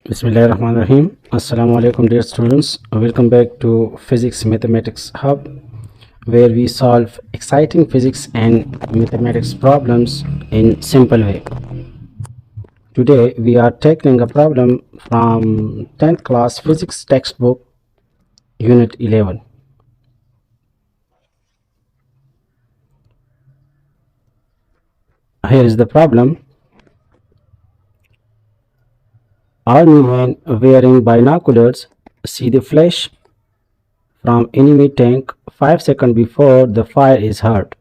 Bismillahirrahmanirrahim. Assalamu alaikum, dear students. Welcome back to Physics Mathematics Hub, where we solve exciting physics and mathematics problems in simple way. Today we are tackling a problem from 10th class physics textbook, unit 11. Here is the problem. Army men wearing binoculars see the flash from enemy tank 5 seconds before the fire is heard.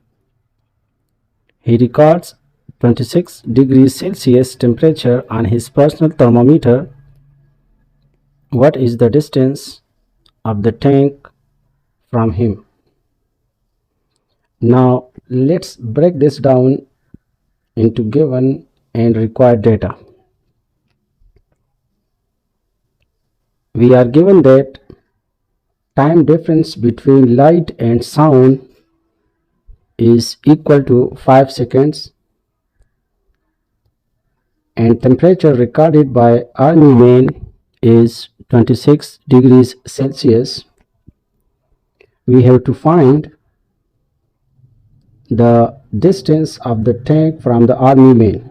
He records 26 degrees Celsius temperature on his personal thermometer. What is the distance of the tank from him? Now let's break this down into given and required data. We are given that time difference between light and sound is equal to 5 seconds and temperature recorded by army men is 26 degrees Celsius. We have to find the distance of the tank from the army men.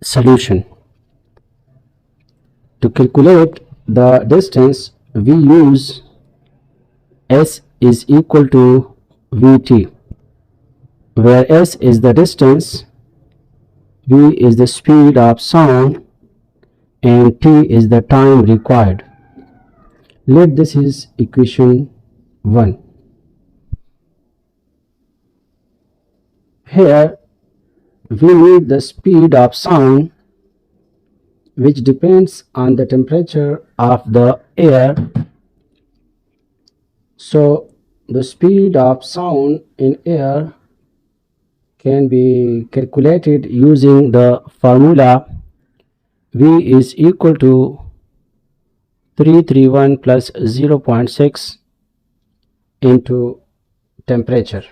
Solution. To calculate the distance, we use S is equal to Vt, where S is the distance, V is the speed of sound, and T is the time required. Let this is equation 1. Here we need the speed of sound, which depends on the temperature of the air. So the speed of sound in air can be calculated using the formula V is equal to 331 plus 0.6 into temperature.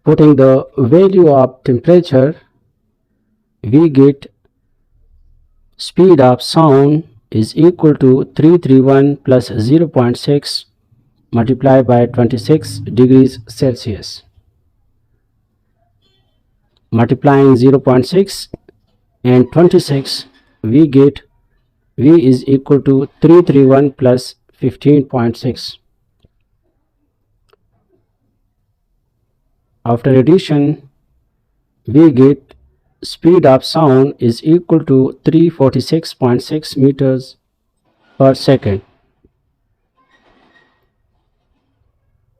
Putting the value of temperature, we get speed of sound is equal to 331 plus 0.6 multiplied by 26 degrees Celsius. Multiplying 0.6 and 26, we get V is equal to 331 plus 15.6. After addition, we get speed of sound is equal to 346.6 meters per second.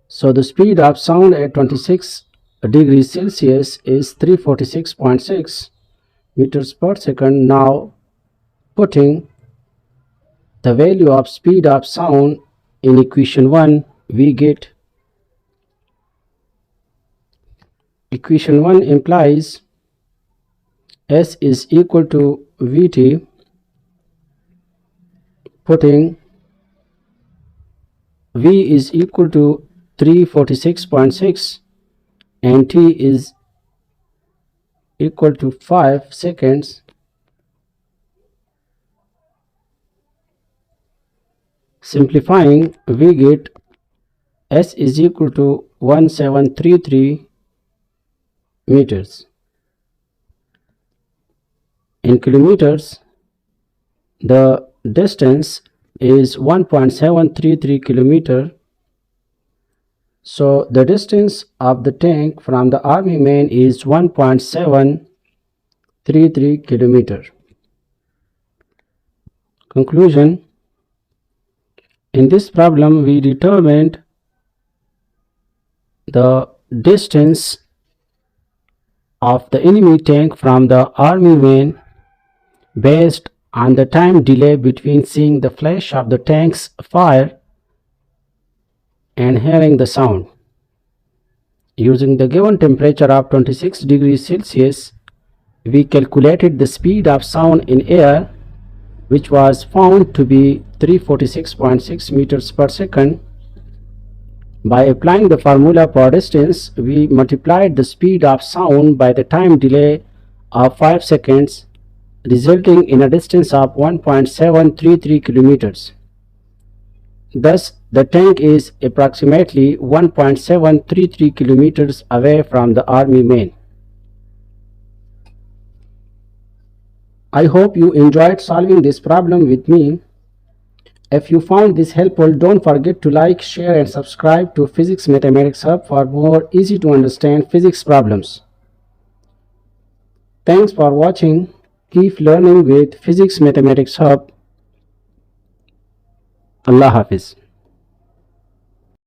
So the speed of sound at 26 degrees Celsius is 346.6 meters per second. Now putting the value of speed of sound in equation 1, we get equation 1 implies S is equal to Vt. Putting V is equal to 346.6 and T is equal to 5 seconds. Simplifying, we get S is equal to 1733 meters. In kilometers, the distance is 1.733 kilometer. So the distance of the tank from the army man is 1.733 kilometer. Conclusion. In this problem, we determined the distance of the enemy tank from the army man based on the time delay between seeing the flash of the tank's fire and hearing the sound. Using the given temperature of 26 degrees Celsius, we calculated the speed of sound in air, which was found to be 346.6 meters per second. By applying the formula for distance, we multiplied the speed of sound by the time delay of 5 seconds, resulting in a distance of 1.733 kilometers. Thus, the tank is approximately 1.733 kilometers away from the army main. I hope you enjoyed solving this problem with me. If you found this helpful, don't forget to like, share and subscribe to Physics Mathematics Hub for more easy to understand physics problems. Thanks for watching. Keep learning with Physics Mathematics Hub. Allah Hafiz.